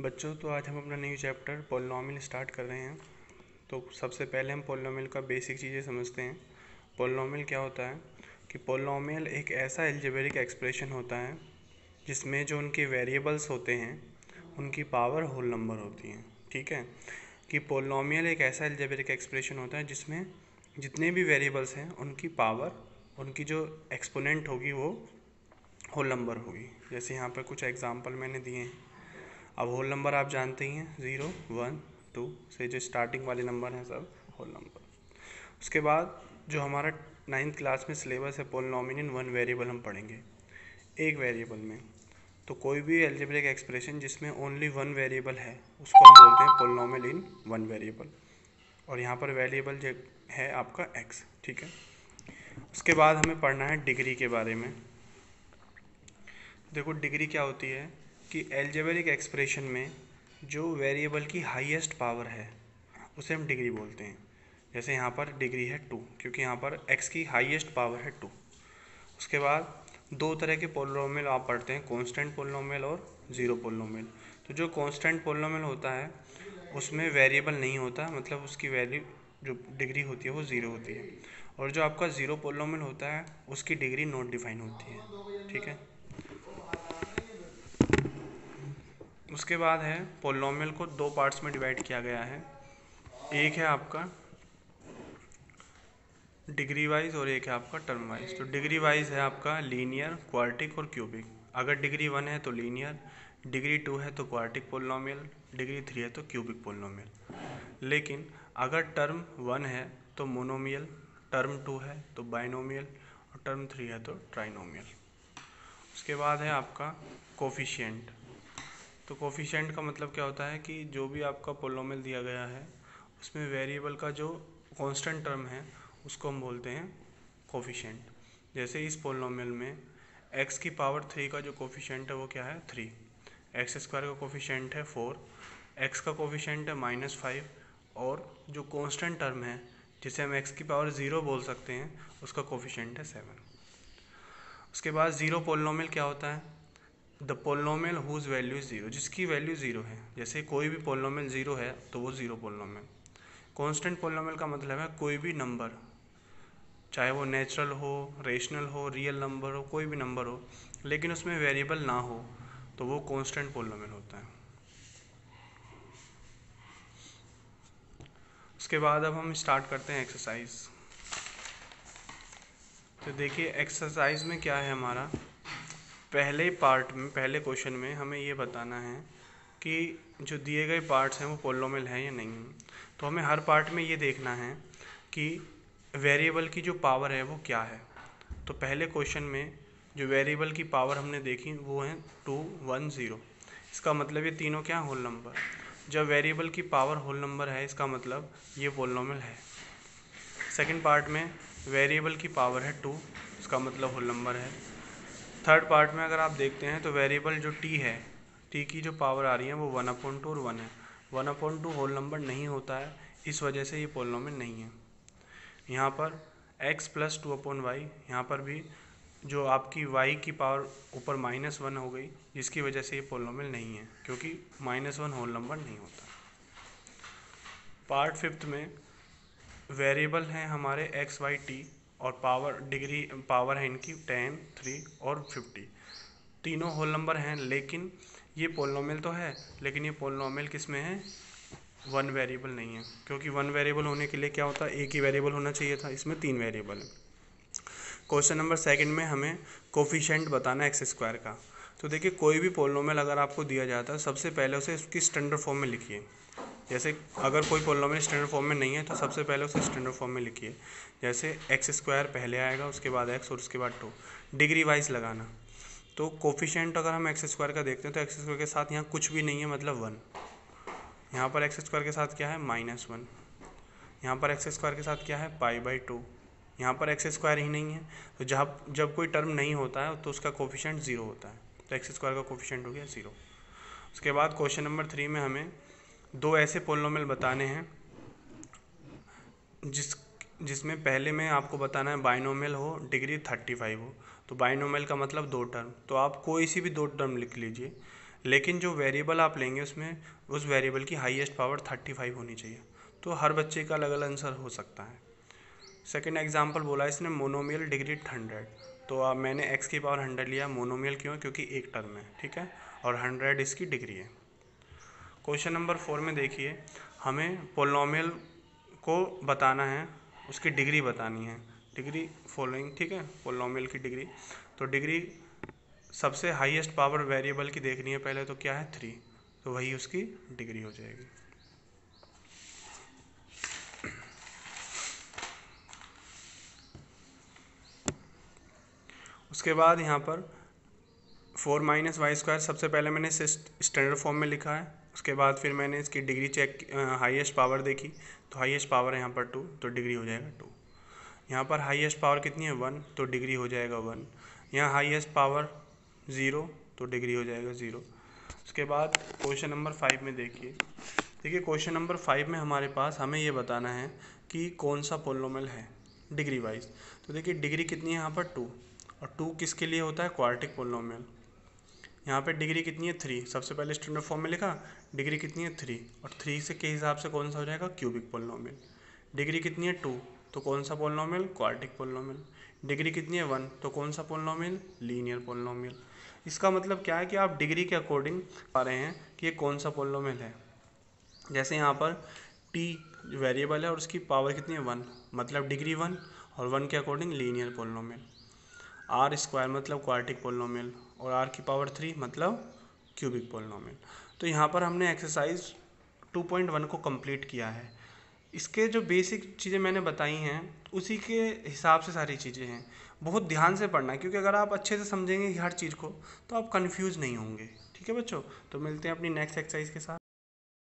बच्चों, तो आज हम अपना न्यू चैप्टर पॉलिनॉमियल स्टार्ट कर रहे हैं। तो सबसे पहले हम पॉलिनॉमियल का बेसिक चीज़ें समझते हैं। पॉलिनॉमियल क्या होता है कि पॉलिनॉमियल एक ऐसा अलजेब्रिक एक्सप्रेशन होता है जिसमें जो उनके वेरिएबल्स होते हैं उनकी पावर होल नंबर होती है। ठीक है, कि पॉलिनॉमियल एक ऐसा अलजेब्रिक एक्सप्रेशन होता है जिसमें जितने भी वेरिएबल्स हैं उनकी पावर, उनकी जो एक्सपोनेंट होगी वो होल नंबर होगी। जैसे यहाँ पर कुछ एग्जांपल मैंने दिए हैं। अब होल नंबर आप जानते ही हैं, 0, 1, 2 से जो स्टार्टिंग वाले नंबर हैं सब होल नंबर। उसके बाद जो हमारा 9th क्लास में सिलेबस है, पॉलिनॉमियल इन वन वेरिएबल हम पढ़ेंगे, एक वेरिएबल में। तो कोई भी अलजेब्रिक एक्सप्रेशन जिसमें ओनली वन वेरिएबल है उसको हम बोलते हैं पॉलिनॉमियल इन वन वेरिएबल। और यहाँ पर वेरिएबल जो है आपका x। ठीक है, उसके बाद हमें पढ़ना है डिग्री के बारे में। देखो, डिग्री क्या होती है कि अलजेब्रिक एक्सप्रेशन में जो वेरिएबल की हाईएस्ट पावर है उसे हम डिग्री बोलते हैं। जैसे यहाँ पर डिग्री है 2, क्योंकि यहाँ पर x की हाईएस्ट पावर है 2। उसके बाद दो तरह के पॉलिनॉमियल आप पढ़ते हैं, कांस्टेंट पॉलिनॉमियल और ज़ीरो पॉलिनॉमियल। तो जो कांस्टेंट पॉलिनॉमियल होता है उसमें वेरिएबल नहीं होता, मतलब उसकी वैल्यू जो डिग्री होती है वो ज़ीरो होती है। और जो आपका ज़ीरो पॉलिनॉमियल होता है उसकी डिग्री नॉट डिफाइन होती है। ठीक है, उसके बाद है पॉलिनॉमियल को दो पार्ट्स में डिवाइड किया गया है। एक है आपका डिग्री वाइज और एक है आपका टर्म वाइज। तो डिग्री वाइज है आपका लीनियर, क्वार्टिक और क्यूबिक। अगर डिग्री 1 है तो लीनियर, डिग्री 2 है तो क्वार्टिक पॉलिनॉमियल, डिग्री 3 है तो क्यूबिक पॉलिनॉमियल। लेकिन अगर टर्म 1 है तो मोनोमियल, टर्म 2 है तो बाइनोमियल और टर्म 3 है तो ट्राइनोमियल। उसके बाद है आपका कोफिशिएंट। तो कोफिशिएंट का मतलब क्या होता है कि जो भी आपका पॉलिनॉमियल दिया गया है उसमें वेरिएबल का जो कांस्टेंट टर्म है उसको हम बोलते हैं कोफिशिएंट। जैसे इस पॉलिनॉमियल में x की पावर 3 का जो कोफिशिएंट है वो क्या है 3, एक्स स्क्वायर का कोफिशिएंट है 4, x का कोफिशिएंट है -5 और जो कांस्टेंट टर्म है जिसे हम x की पावर 0 बोल सकते हैं उसका कोफिशिएंट है 7। उसके बाद ज़ीरो पॉलिनॉमियल क्या होता है? The polynomial whose value is 0, जिसकी वैल्यू 0 है। जैसे कोई भी पॉलिनॉमियल 0 है तो वो ज़ीरो पॉलिनॉमियल। कांस्टेंट पॉलिनॉमियल का मतलब है कोई भी नंबर, चाहे वो नेचुरल हो, रेशनल हो, रियल नंबर हो, कोई भी नंबर हो, लेकिन उसमें वेरिएबल ना हो तो वो कांस्टेंट पॉलिनॉमियल होता है। उसके बाद अब हम स्टार्ट करते हैं एक्सरसाइज। तो देखिए एक्सरसाइज में क्या है हमारा, पहले पार्ट में, पहले क्वेश्चन में हमें ये बताना है कि जो दिए गए पार्ट्स हैं वो पॉलिनॉमियल हैं या नहीं। तो हमें हर पार्ट में ये देखना है कि वेरिएबल की जो पावर है वो क्या है। तो पहले क्वेश्चन में जो वेरिएबल की पावर हमने देखी वो है 2, 1, 0। इसका मतलब ये तीनों क्या होल नंबर। जब वेरिएबल की पावर होल नंबर है इसका मतलब ये पॉलिनॉमियल है। सेकंड पार्ट में वेरिएबल की पावर है 2, इसका मतलब होल नंबर है। थर्ड पार्ट में अगर आप देखते हैं तो वेरिएबल जो t है, t की जो पावर आ रही है वो 1/2 और 1 है। 1/2 होल नंबर नहीं होता है, इस वजह से ये पॉलिनॉमियल नहीं है। यहाँ पर x + 2/y, यहाँ पर भी जो आपकी y की पावर ऊपर -1 हो गई, जिसकी वजह से ये पॉलिनॉमियल नहीं है, क्योंकि -1 होल नंबर नहीं होता। पार्ट 5th में वेरिएबल हैं हमारे x, y, t और पावर डिग्री पावर है इनकी 10, 3 और 50। तीनों होल नंबर हैं, लेकिन ये पॉलिनॉमियल तो है, लेकिन ये पॉलिनॉमियल किस में है, वन वेरिएबल नहीं है। क्योंकि वन वेरिएबल होने के लिए क्या होता है, एक ही वेरिएबल होना चाहिए था, इसमें 3 वेरिएबल है। क्वेश्चन नंबर 2 में हमें कोफिशिएंट बताना है एक्स स्क्वायर का। तो देखिए, कोई भी पॉलिनॉमियल अगर आपको दिया जाता है सबसे पहले उसे उसकी स्टैंडर्ड फॉर्म में लिखिए। जैसे अगर कोई पॉलिनॉमियल स्टैंडर्ड फॉर्म में नहीं है तो सबसे पहले उसे स्टैंडर्ड फॉर्म में लिखिए। जैसे एक्स स्क्वायर पहले आएगा, उसके बाद एक्स और उसके बाद 2, डिग्री वाइज लगाना। तो कोफिशिएंट अगर हम एक्स स्क्वायर का देखते हैं तो एक्स स्क्वायर के साथ यहाँ कुछ भी नहीं है, मतलब 1। यहाँ पर एक्स स्क्वायर के साथ क्या है, -1। यहाँ पर एक्स स्क्वायर के साथ क्या है, π/2। यहाँ पर एक्स स्क्वायर ही नहीं है, तो जब कोई टर्म नहीं होता है तो उसका कोफिशिएंट 0 होता है। तो एक्स स्क्वायर का कोफिशिएंट हो गया 0। उसके बाद क्वेश्चन नंबर 3 में हमें दो ऐसे पॉलिनॉमियल बताने हैं जिसमें पहले में आपको बताना है बाइनोमियल हो, डिग्री 35 हो। तो बाइनोमियल का मतलब दो टर्म, तो आप कोई सी भी दो टर्म लिख लीजिए। लेकिन जो वेरिएबल आप लेंगे उसमें उस वेरिएबल की हाईएस्ट पावर 35 होनी चाहिए। तो हर बच्चे का अलग अलग आंसर हो सकता है। सेकंड एग्जांपल बोला इसने मोनोमियल डिग्री 100, तो अब मैंने x की पावर 100 लिया। मोनोमियल क्यों? क्योंकि एक टर्म है, ठीक है, और 100 इसकी डिग्री है। क्वेश्चन नंबर 4 में देखिए, हमें पोलिनोमियल को बताना है, उसकी डिग्री बतानी है, डिग्री फॉलोइंग, ठीक है, पोलिनोमियल की डिग्री। तो डिग्री सबसे हाईएस्ट पावर वेरिएबल की देखनी है पहले, तो क्या है 3, तो वही उसकी डिग्री हो जाएगी। उसके बाद यहाँ पर 4 माइनस वाई स्क्वायर सबसे पहले मैंने इसे स्टैंडर्ड फॉर्म में लिखा है। उसके बाद फिर मैंने इसकी डिग्री चेक, हाईएस्ट पावर देखी, तो हाईएस्ट पावर है यहाँ पर 2, तो डिग्री हो जाएगा 2। यहाँ पर हाईएस्ट पावर कितनी है 1, तो डिग्री हो जाएगा 1। यहाँ हाईएस्ट पावर 0, तो डिग्री हो जाएगा 0। उसके बाद क्वेश्चन नंबर 5 में देखिए क्वेश्चन नंबर 5 में हमारे पास हमें ये बताना है कि कौन सा पोलिनोमियल है डिग्री वाइज। तो देखिए डिग्री कितनी है यहाँ पर 2, और 2 किसके लिए होता है? Quadratic polynomial. यहाँ पे डिग्री कितनी है 3, सबसे पहले स्टैंडर्ड फॉर्म में लिखा, डिग्री कितनी है 3, और 3 से के हिसाब से कौन सा हो जाएगा? Cubic polynomial. डिग्री कितनी है 2, तो कौन सा पोलिनोमियल? Quadratic polynomial. डिग्री कितनी है 1, तो कौन सा पोलिनोमियल? Linear polynomial. इसका मतलब क्या है कि आप डिग्री के अकॉर्डिंग पा रहे हैं कि ये कौन सा पोलिनोमियल है। जैसे यहाँ पर t वेरिएबल है और उसकी पावर कितनी है 1, मतलब डिग्री 1, और 1 के according linear polynomial. R square मतलब क्वाड्रेटिक पोलिनोमियल, और आर की पावर 3 मतलब क्यूबिक पोलिनोमियल। तो यहाँ पर हमने एक्सरसाइज 2.1 को कंप्लीट किया है। इसके जो बेसिक चीज़ें मैंने बताई हैं उसी के हिसाब से सारी चीज़ें हैं। बहुत ध्यान से पढ़ना है, क्योंकि अगर आप अच्छे से समझेंगे हर चीज़ को तो आप कंफ्यूज नहीं होंगे। ठीक है बच्चों, तो मिलते हैं अपनी नेक्स्ट एक्सरसाइज के साथ।